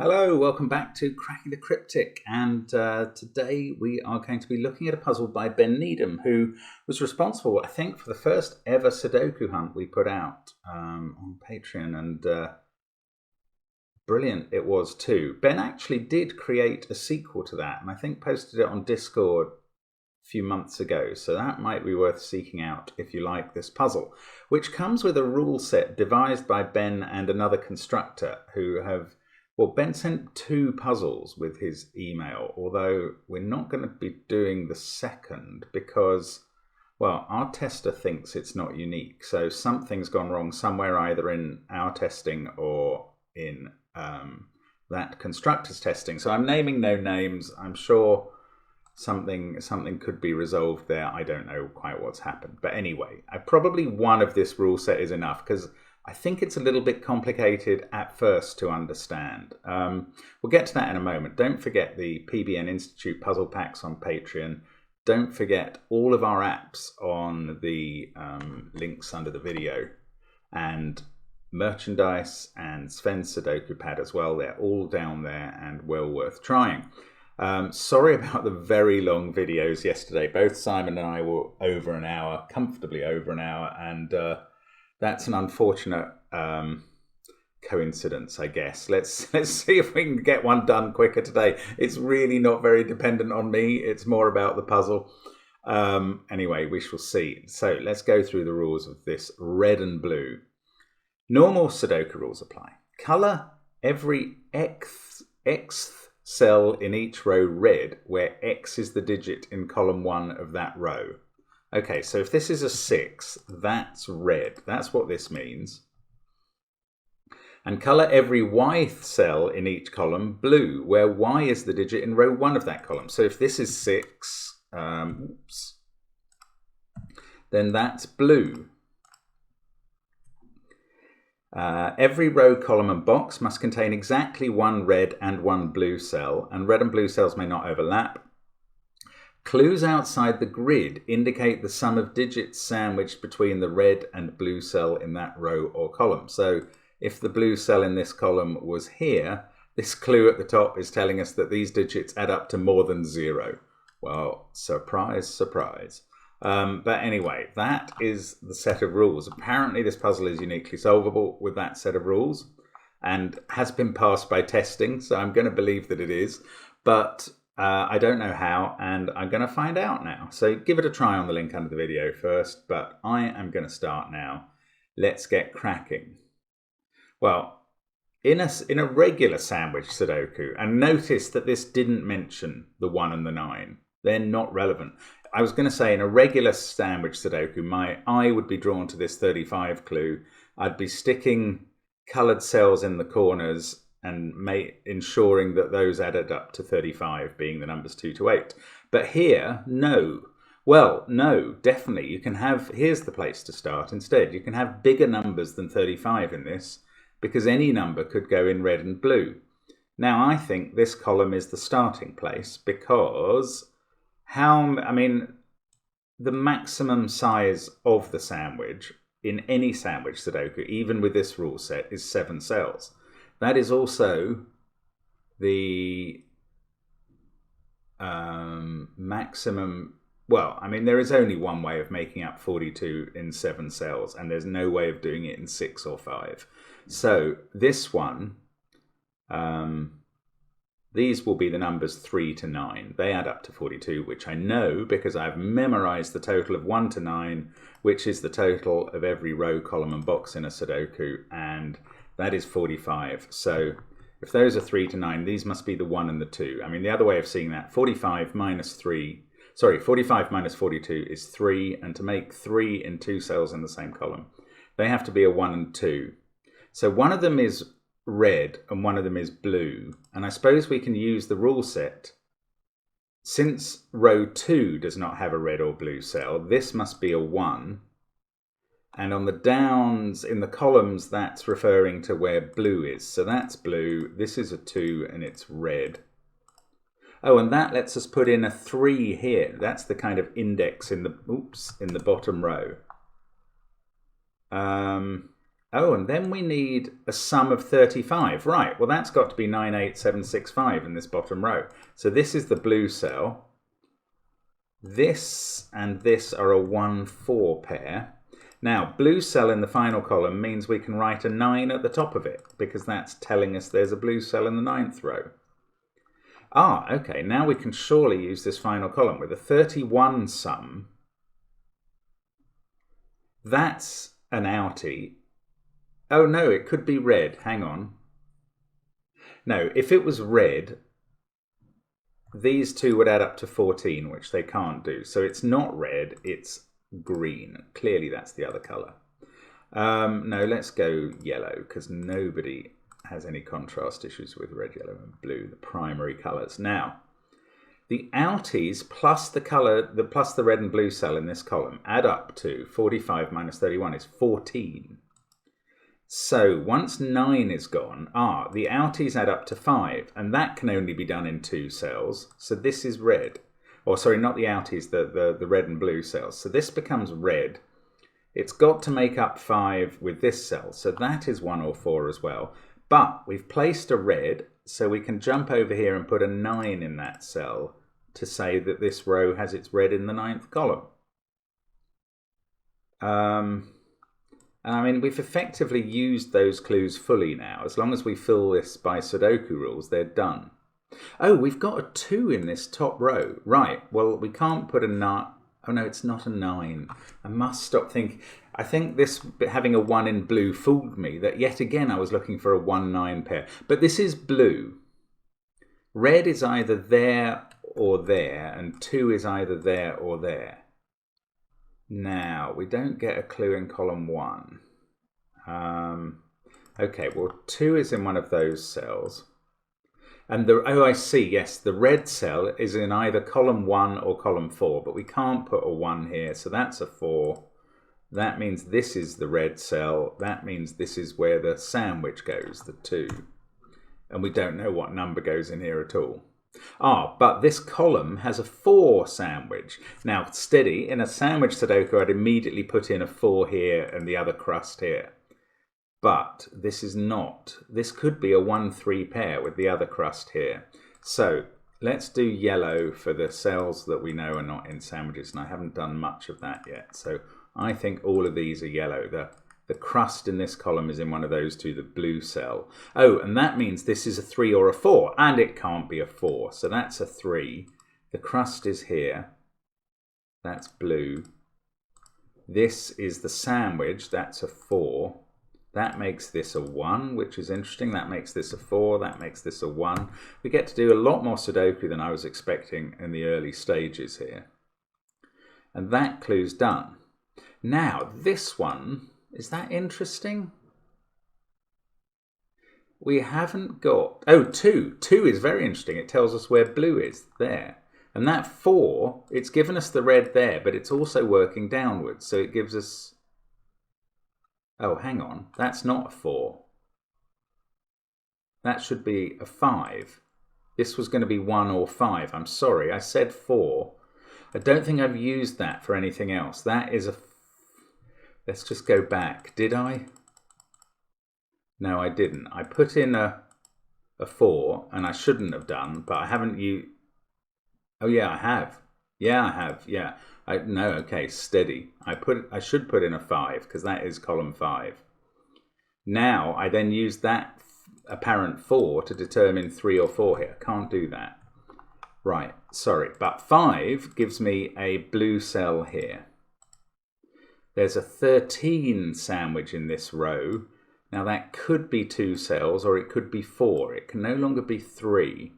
Hello, welcome back to Cracking the Cryptic, and today we are going to be looking at a puzzle by Ben Needham, who was responsible, I think, for the first ever Sudoku hunt we put out on Patreon, and brilliant it was too. Ben actually did create a sequel to that, and I think posted it on Discord a few months ago, so that might be worth seeking out if you like this puzzle, which comes with a rule set devised by Ben and another constructor who have... Well, Ben sent 2 puzzles with his email, although we're not going to be doing the second because, well, our tester thinks it's not unique. So something's gone wrong somewhere, either in our testing or in that constructor's testing. So I'm naming no names. I'm sure something could be resolved there. I don't know quite what's happened. But anyway, probably one of this rule set is enough because I think it's a little bit complicated at first to understand. We'll get to that in a moment. Don't forget the PBN Institute puzzle packs on Patreon. Don't forget all of our apps on the links under the video. And merchandise and Sven's Sudoku Pad as well. They're all down there and well worth trying. Sorry about the very long videos yesterday. Both Simon and I were over an hour, comfortably over an hour, and... that's an unfortunate coincidence, I guess. Let's see if we can get one done quicker today. It's really not very dependent on me. It's more about the puzzle. Anyway, we shall see. So let's go through the rules of this red and blue. Normal Sudoku rules apply. Color every xth cell in each row red, where X is the digit in column 1 of that row. Okay, so if this is a 6, that's red. That's what this means. And colour every yth cell in each column blue, where Y is the digit in row 1 of that column. So if this is 6, then that's blue. Every row, column and box must contain exactly 1 red and 1 blue cell, and red and blue cells may not overlap. Clues outside the grid indicate the sum of digits sandwiched between the red and blue cell in that row or column. So if the blue cell in this column was here, this clue at the top is telling us that these digits add up to more than 0. Well, surprise, surprise. But anyway, that is the set of rules. Apparently this puzzle is uniquely solvable with that set of rules and has been passed by testing, so I'm going to believe that it is. But I don't know how, and I'm going to find out now. So give it a try on the link under the video first, but I am going to start now. Let's get cracking. Well, in a regular sandwich Sudoku, and notice that this didn't mention the 1 and the 9. They're not relevant. I was going to say in a regular sandwich Sudoku, my eye would be drawn to this 35 clue. I'd be sticking coloured cells in the corners and ensuring that those added up to 35, being the numbers 2 to 8. But here, no. Well, no, definitely. You can have, here's the place to start instead. You can have bigger numbers than 35 in this, because any number could go in red and blue. Now, I think this column is the starting place, because the maximum size of the sandwich in any sandwich Sudoku, even with this rule set, is 7 cells. That is also the maximum. Well, there is only one way of making up 42 in 7 cells, and there's no way of doing it in 6 or 5. So this one, these will be the numbers 3 to 9. They add up to 42, which I know because I've memorized the total of 1 to 9, which is the total of every row, column, and box in a Sudoku, and that is 45. So if those are 3 to 9, these must be the 1 and the 2. The other way of seeing that, 45 minus 42 is 3. And to make 3 in 2 cells in the same column, they have to be a 1 and 2. So one of them is red and one of them is blue. And I suppose we can use the rule set. Since row 2 does not have a red or blue cell, this must be a 1. And on the downs in the columns, that's referring to where blue is. So that's blue, this is a 2, and it's red. Oh, and that lets us put in a 3 here. That's the kind of index in the bottom row. Oh, and then we need a sum of 35. Right, well that's got to be 98765 in this bottom row. So this is the blue cell. This and this are a 1-4 pair. Now, blue cell in the final column means we can write a 9 at the top of it, because that's telling us there's a blue cell in the 9th row. Ah, okay, now we can surely use this final column with a 31 sum. That's an outie. Oh no, it could be red. Hang on. No, if it was red, these two would add up to 14, which they can't do. So it's not red, it's green. Clearly that's the other colour. No, let's go yellow, because nobody has any contrast issues with red, yellow and blue, the primary colours. Now, the outies plus the colour, plus the red and blue cell in this column add up to 45 minus 31 is 14. So once 9 is gone, the outies add up to 5, and that can only be done in 2 cells. So this is red. Or sorry, not the outies, the red and blue cells. So this becomes red. It's got to make up 5 with this cell. So that is 1 or 4 as well. But we've placed a red, so we can jump over here and put a 9 in that cell to say that this row has its red in the 9th column. I mean, we've effectively used those clues fully now. As long as we fill this by Sudoku rules, they're done. Oh, we've got a 2 in this top row. Right, well, we can't put a 9. Oh, no, it's not a 9. I must stop thinking. I think this having a 1 in blue fooled me, that yet again I was looking for a 1-9 pair. But this is blue. Red is either there or there, and 2 is either there or there. Now, we don't get a clue in column 1. Okay, well, 2 is in one of those cells. And oh, I see, yes, the red cell is in either column 1 or column 4, but we can't put a 1 here, so that's a 4. That means this is the red cell. That means this is where the sandwich goes, the 2. And we don't know what number goes in here at all. But this column has a 4 sandwich. Now, steady, in a sandwich Sudoku, I'd immediately put in a 4 here and the other crust here. But this is not. This could be a 1-3 pair with the other crust here. So let's do yellow for the cells that we know are not in sandwiches, and I haven't done much of that yet. So I think all of these are yellow. The crust in this column is in one of those two, the blue cell. Oh, and that means this is a 3 or a 4, and it can't be a 4. So that's a 3. The crust is here. That's blue. This is the sandwich. That's a 4. That makes this a 1, which is interesting. That makes this a 4. That makes this a 1. We get to do a lot more Sudoku than I was expecting in the early stages here. And that clue's done. Now, this one... is that interesting? We haven't got... Oh, 2. 2 is very interesting. It tells us where blue is, there. And that 4, it's given us the red there, but it's also working downwards. So it gives us... Oh, hang on. That's not a 4. That should be a 5. This was going to be 1 or 5. I'm sorry, I said 4. I don't think I've used that for anything else. That is a... Let's just go back. Did I? No, I didn't. I put in a 4, and I shouldn't have done, but I haven't used... Oh, yeah, I have. Yeah, I have. Yeah. No, okay, steady. I should put in a 5, because that is column 5. Now, I then use that apparent 4 to determine 3 or 4 here. Can't do that. Right, sorry. But 5 gives me a blue cell here. There's a 13 sandwich in this row. Now that could be 2 cells or it could be 4. It can no longer be 3.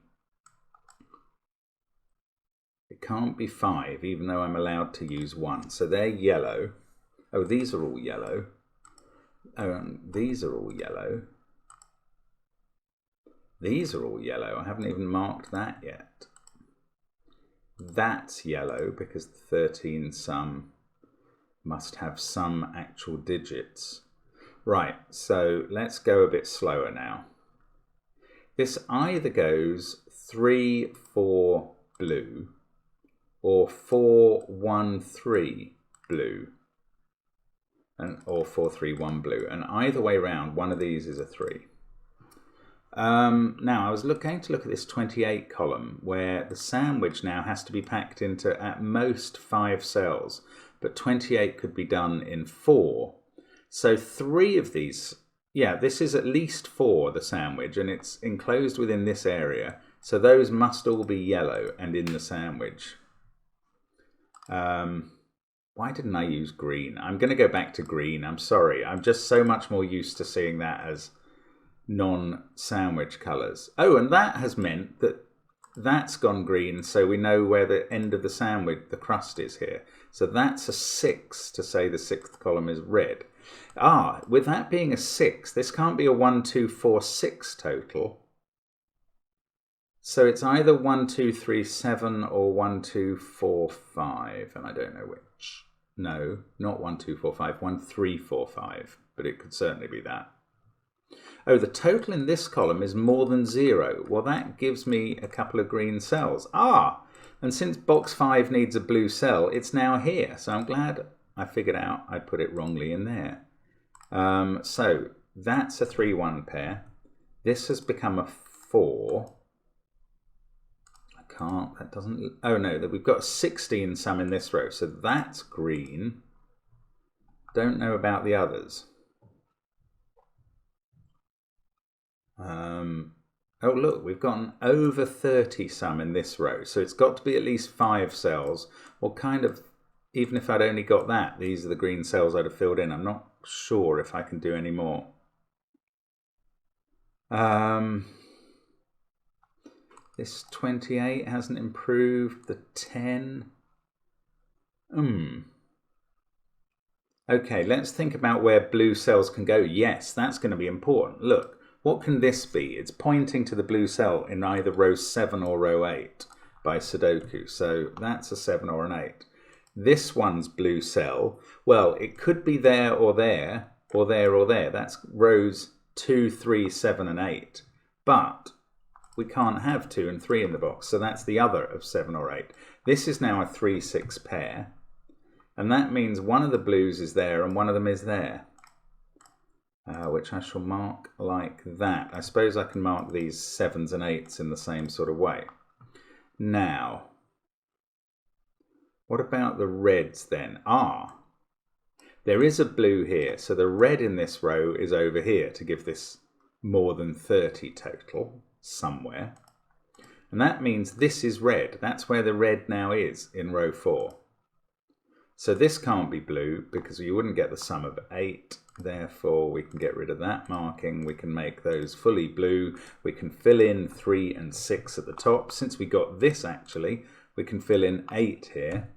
It can't be 5, even though I'm allowed to use 1. So they're yellow. Oh, these are all yellow. These are all yellow. These are all yellow. I haven't even marked that yet. That's yellow because the 13 sum must have some actual digits. Right, so let's go a bit slower now. This either goes 3, 4 blue or 4, 1, 3 blue. or 4, 3, 1 blue. And either way round, one of these is a 3. Now, I was going to look at this 28 column, where the sandwich now has to be packed into at most 5 cells, but 28 could be done in 4. So 3 of these, yeah, this is at least 4, the sandwich, and it's enclosed within this area. So those must all be yellow and in the sandwich. Why didn't I use green? I'm going to go back to green. I'm sorry. I'm just so much more used to seeing that as non-sandwich colours. Oh, and that has meant that that's gone green, so we know where the end of the sandwich, the crust is here. So that's a 6 to say the 6th column is red. Ah, with that being a 6, this can't be a 1, 2, 4, 6 total. So it's either 1, 2, 3, 7 or 1, 2, 4, 5, and I don't know which. No, not 1, 2, 4, 5, 1, 3, 4, 5, but it could certainly be that. Oh, the total in this column is more than 0. Well, that gives me a couple of green cells. Ah, and since box 5 needs a blue cell, it's now here. So I'm glad I figured out I put it wrongly in there. So that's a 3, 1 pair. This has become a 4. That doesn't, oh no, we've got 16 some in this row, so that's green. Don't know about the others. Oh look, we've gotten over 30 some in this row, so it's got to be at least 5 cells, or kind of, even if I'd only got that, these are the green cells I'd have filled in. I'm not sure if I can do any more. This 28 hasn't improved. The 10. Okay, let's think about where blue cells can go. Yes, that's going to be important. Look, what can this be? It's pointing to the blue cell in either row 7 or row 8 by Sudoku. So that's a 7 or an 8. This one's blue cell. Well, it could be there or there, or there or there. That's rows 2, 3, 7 and 8. But we can't have 2 and 3 in the box, so that's the other of 7 or 8. This is now a 3, 6 pair, and that means one of the blues is there and one of them is there, which I shall mark like that. I suppose I can mark these 7s and 8s in the same sort of way. Now, what about the reds then? Ah, there is a blue here, so the red in this row is over here to give this more than 30 total. Somewhere, and that means this is red. That's where the red now is in row 4. So this can't be blue because you wouldn't get the sum of 8. Therefore, we can get rid of that marking. We can make those fully blue. We can fill in 3 and 6 at the top. Since we got this actually, we can fill in 8 here.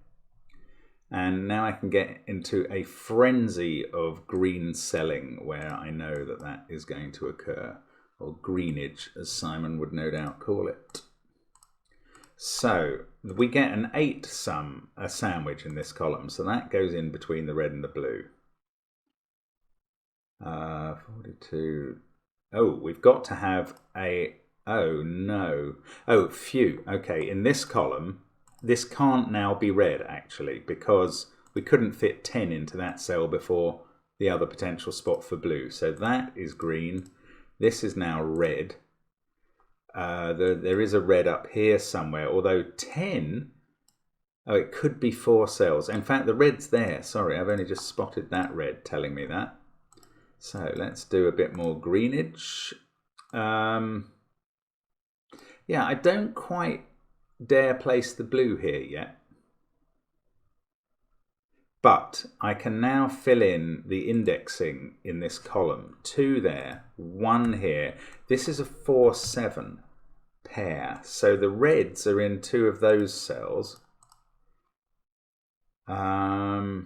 And now I can get into a frenzy of green selling where I know that that is going to occur. Or greenage, as Simon would no doubt call it. So we get an 8 sum, a sandwich in this column, so that goes in between the red and the blue. 42. Oh, we've got to have a, oh no. Oh, phew. Okay, in this column, this can't now be red actually, because we couldn't fit 10 into that cell before the other potential spot for blue. So that is green. This is now red. There is a red up here somewhere, although 10, oh, it could be 4 cells. In fact, the red's there. Sorry, I've only just spotted that red telling me that. So let's do a bit more greenage. Yeah, I don't quite dare place the blue here yet. But I can now fill in the indexing in this column. 2 there, 1 here. This is a 4, 7 pair. So the reds are in 2 of those cells. Now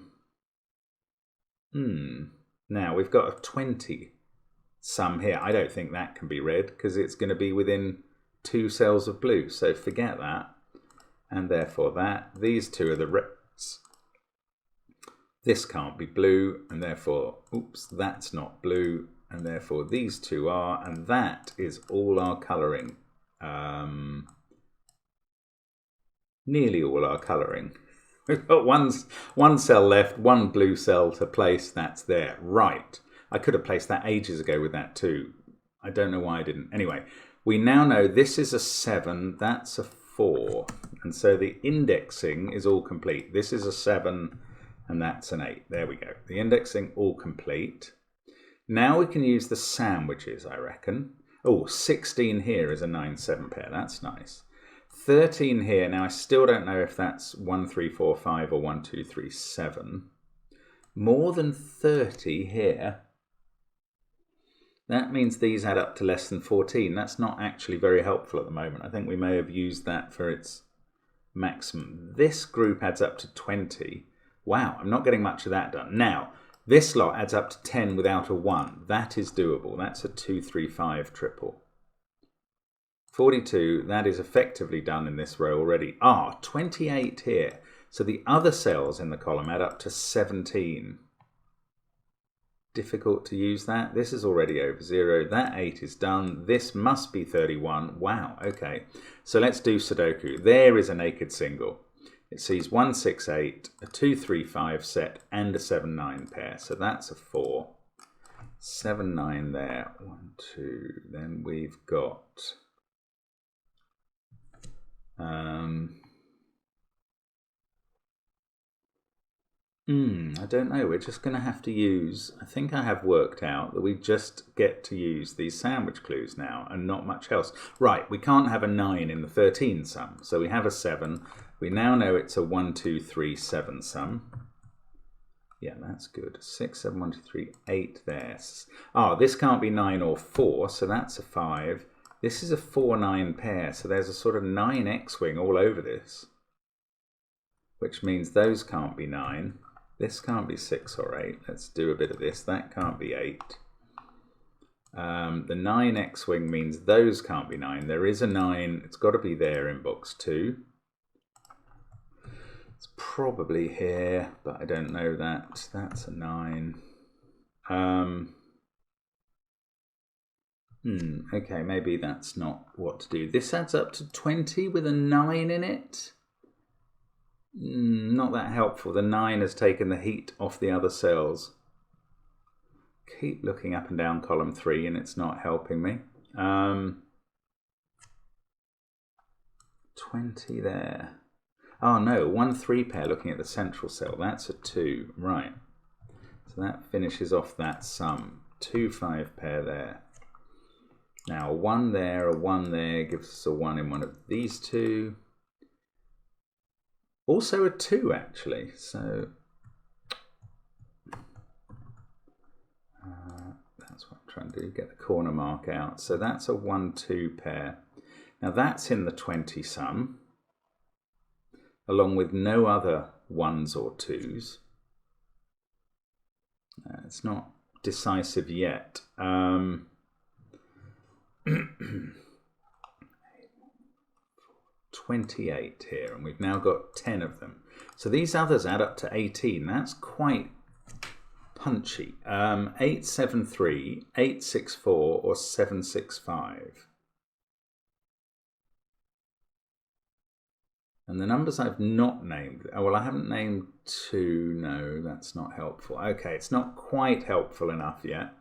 we've got a 20 sum here. I don't think that can be red because it's going to be within 2 cells of blue. So forget that. And therefore that. These 2 are the reds. This can't be blue, and therefore, oops, that's not blue, and therefore these 2 are, and that is all our colouring. Nearly all our colouring. We've got one cell left, one blue cell to place. That's there. Right. I could have placed that ages ago with that too. I don't know why I didn't. Anyway, we now know this is a 7, that's a 4. And so the indexing is all complete. This is a 7 and that's an 8. There we go. The indexing all complete. Now we can use the sandwiches, I reckon. Oh, 16 here is a 9-7 pair. That's nice. 13 here. Now I still don't know if that's 1, 3, 4, 5 or 1, 2, 3, 7. More than 30 here. That means these add up to less than 14. That's not actually very helpful at the moment. I think we may have used that for its maximum. This group adds up to 20. Wow, I'm not getting much of that done. Now, this lot adds up to 10 without a 1. That is doable. That's a 2, 3, 5 triple. 42, that is effectively done in this row already. 28 here. So the other cells in the column add up to 17. Difficult to use that. This is already over 0. That 8 is done. This must be 31. Wow, okay. So let's do Sudoku. There is a naked single. It sees 1, 6, 8, a 2, 3, 5 set, and a 7, 9 pair. So that's a 4. 7, 9 there. 1, 2. Then we've got... I don't know. We're just going to have to use... I think I have worked out that we just get to use these sandwich clues now and not much else. Right, we can't have a 9 in the 13 sum. So we have a 7. We now know it's a 1, 2, 3, 7 sum. Yeah, that's good. 6, 7, 1, 2, 3, 8 there. This can't be 9 or 4, so that's a 5. This is a 4, 9 pair, so there's a sort of 9 X-wing all over this, which means those can't be 9. This can't be 6 or 8. Let's do a bit of this. That can't be 8. The 9 X-wing means those can't be 9. There is a 9. It's got to be there in box 2. It's probably here, but I don't know that. That's a 9. Okay, maybe that's not what to do. This adds up to 20 with a 9 in it. Not that helpful. The 9 has taken the heat off the other cells. Keep looking up and down column 3 and it's not helping me. 20 there. Oh no, 1, 3 pair looking at the central cell. That's a 2. Right. So that finishes off that sum. 2, 5 pair there. Now a 1 there, a 1 there gives us a 1 in one of these two. Also a 2 actually, so that's what I'm trying to do, get the corner mark out. So that's a 1, 2 pair. Now that's in the 20 sum, along with no other 1s or 2s. It's not decisive yet. 28 here, and we've now got 10 of them. So these others add up to 18. That's quite punchy. 873, 864, or 765. And the numbers I've not named, well, I haven't named 2, no, that's not helpful. Okay, it's not quite helpful enough yet.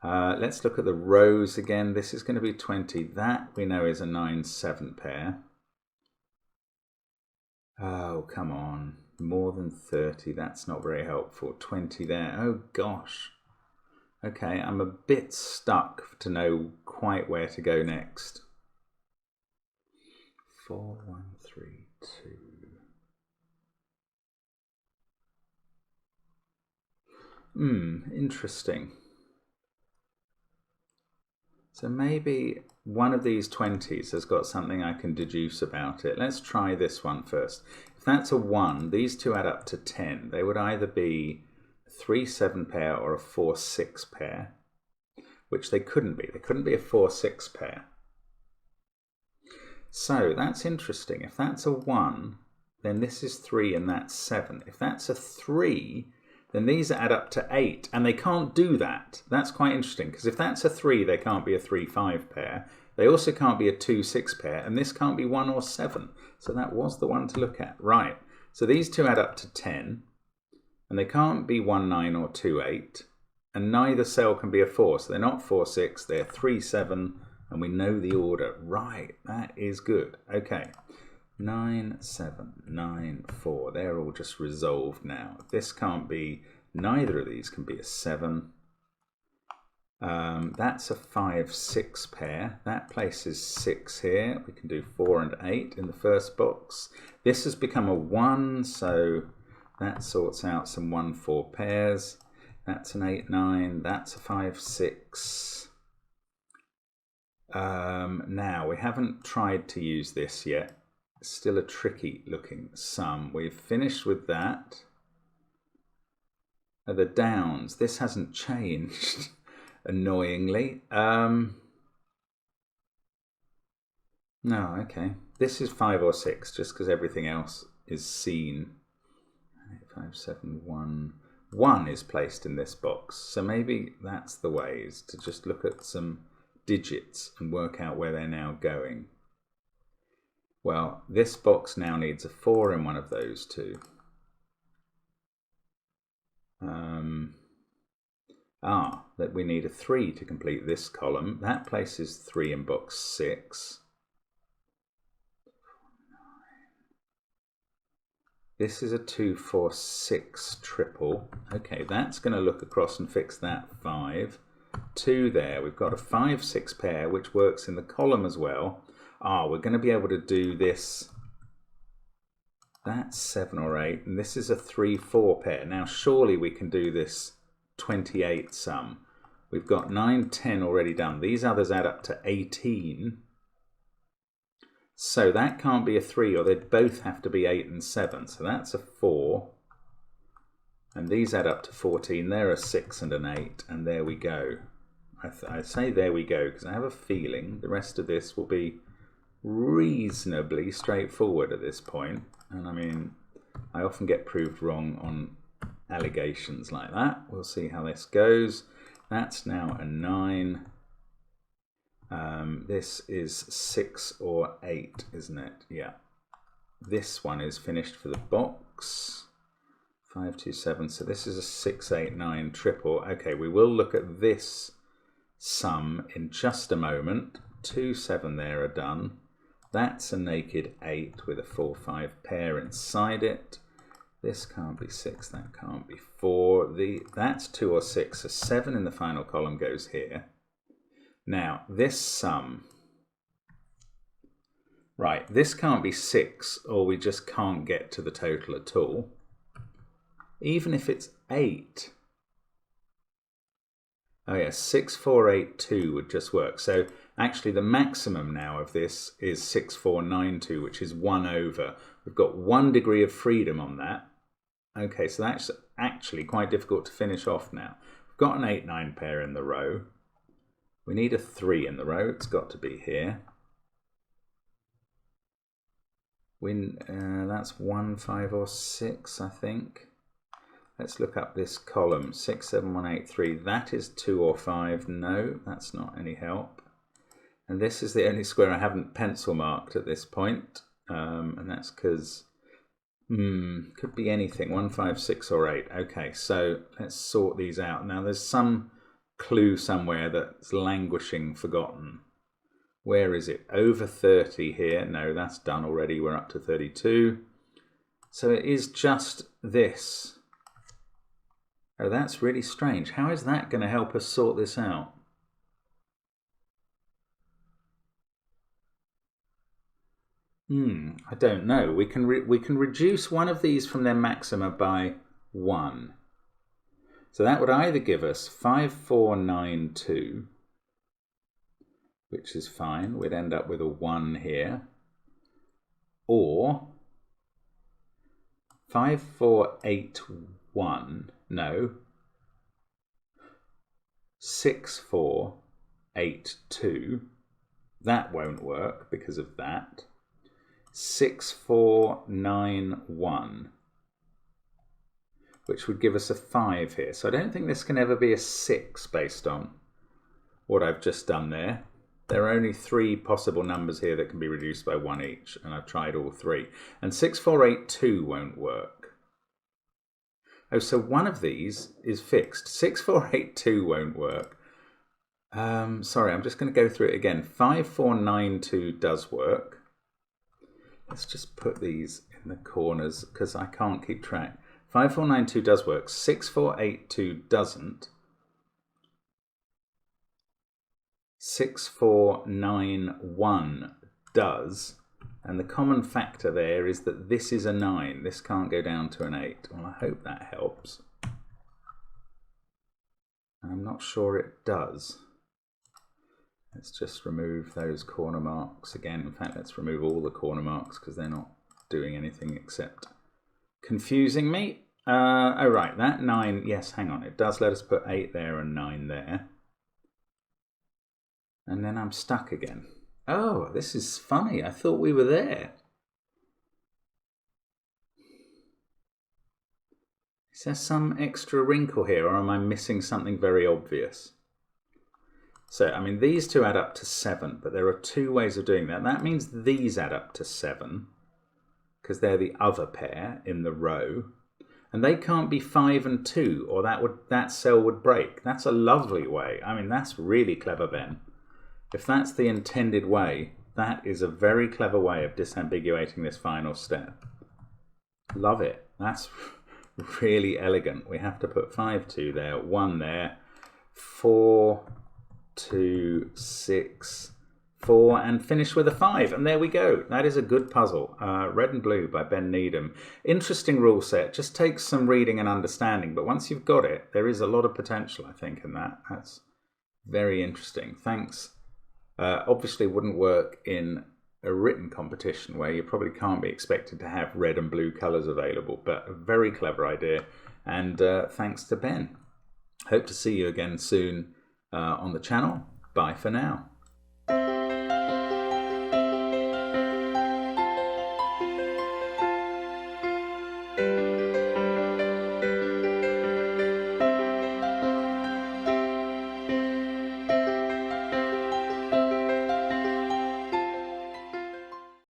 Let's look at the rows again. This is going to be 20. That we know is a 9-7 pair. Oh, come on. More than 30. That's not very helpful. 20 there. Oh, gosh. Okay, I'm a bit stuck to know quite where to go next. 4, 1, 3, 2. Interesting. So maybe one of these 20s has got something I can deduce about it. Let's try this one first. If that's a 1, these two add up to 10. They would either be a 3-7 pair or a 4-6 pair, which they couldn't be. They couldn't be a 4-6 pair. So that's interesting. If that's a 1, then this is 3 and that's 7. If that's a 3, then these add up to 8, and they can't do that. That's quite interesting, because if that's a 3, they can't be a 3-5 pair. They also can't be a 2-6 pair, and this can't be 1 or 7. So that was the one to look at. Right, So these two add up to 10, and they can't be 1, 9 or 2, 8, and neither cell can be a 4, so they're not 4, 6, they're 3, 7, and we know the order. Right, that is good. Okay, 9, 7, 9, 4, they're all just resolved now. This can't be, neither of these can be a 7. That's a 5, 6 pair. That places 6 here. We can do 4 and 8 in the first box. This has become a 1, so that sorts out some 1, 4 pairs. That's an 8, 9. That's a 5, 6. Now, we haven't tried to use this yet. It's still a tricky looking sum. We've finished with that. The downs. This hasn't changed. Annoyingly. No, okay. This is 5 or 6, just because everything else is seen. 8, 5, 7, 1. 1 is placed in this box. So maybe that's the way, is to just look at some digits and work out where they're now going. Well, this box now needs a 4 in one of those two. That we need a 3 to complete this column. That places 3 in box 6. This is a 2, 4, 6 triple. Okay, that's going to look across and fix that 5. 2 there. We've got a 5, 6 pair, which works in the column as well. We're going to be able to do this. That's 7 or 8, and this is a 3, 4 pair. Now, surely we can do this 28 sum. We've got 9, 10 already done. These others add up to 18. So that can't be a 3, or they'd both have to be 8 and 7. So that's a 4. And these add up to 14. They're a 6 and an 8. And there we go. I say there we go because I have a feeling the rest of this will be reasonably straightforward at this point. And I mean, I often get proved wrong on allegations like that. We'll see how this goes. That's now a 9. This is 6 or 8, isn't it? Yeah. This one is finished for the box. 5, 2, 7. So this is a 6, 8, 9 triple. Okay, we will look at this sum in just a moment. 2, 7 there are done. That's a naked 8 with a 4, 5 pair inside it. This can't be 6, that can't be 4. That's 2 or 6. So 7 in the final column goes here. Now, this sum, right, this can't be 6, or we just can't get to the total at all. Even if it's 8. Oh yeah, 6, 4, 8, 2 would just work. So actually the maximum now of this is 6, 4, 9, 2, which is 1 over. We've got 1 degree of freedom on that. Okay, so that's actually quite difficult to finish off now. We've got an 8, 9 pair in the row. We need a 3 in the row. It's got to be here. That's 1, 5 or 6, I think. Let's look up this column. 6, 7, 1, 8, 3. That is 2 or 5. No, that's not any help. And this is the only square I haven't pencil marked at this point. And that's because could be anything. 1, 5, 6 or 8. Okay, so let's sort these out. Now there's some clue somewhere that's languishing, forgotten. Where is it? Over 30 here. No, that's done already. We're up to 32. So it is just this. Oh, that's really strange. How is that going to help us sort this out? I don't know. We can reduce one of these from their maxima by 1. So that would either give us 5, 4, 9, 2, which is fine. We'd end up with a 1 here. Or 5, 4, 8, 1. No. 6, 4, 8, 2. That won't work because of that. 6, 4, 9, 1. Which would give us a 5 here. So I don't think this can ever be a 6 based on what I've just done there. There are only 3 possible numbers here that can be reduced by 1 each, and I've tried all 3. And 6482 won't work. Oh, so one of these is fixed. 6482 won't work. Sorry, I'm just going to go through it again. 5492 does work. Let's just put these in the corners because I can't keep track. 5492 does work. 6482 doesn't. 6491 does. And the common factor there is that this is a 9. This can't go down to an 8. Well, I hope that helps. I'm not sure it does. Let's just remove those corner marks again. In fact, let's remove all the corner marks because they're not doing anything except confusing me. Oh, right, that 9, yes, hang on. It does let us put 8 there and 9 there. And then I'm stuck again. Oh, this is funny. I thought we were there. Is there some extra wrinkle here, or am I missing something very obvious? So, I mean, these two add up to 7, but there are 2 ways of doing that. That means these add up to 7, because they're the other pair in the row. And they can't be 5 and 2, or that cell would break. That's a lovely way. I mean, that's really clever, Ben. If that's the intended way, that is a very clever way of disambiguating this final step. Love it. That's really elegant. We have to put 5, 2 there, 1 there, 4, 2, 6, 4, and finish with a 5. And there we go. That is a good puzzle. Red and Blue by Ben Needham. Interesting rule set. Just takes some reading and understanding. But once you've got it, there is a lot of potential, I think, in that. That's very interesting. Thanks. Obviously wouldn't work in a written competition where you probably can't be expected to have red and blue colours available, but a very clever idea, and thanks to Ben. Hope to see you again soon on the channel. Bye for now.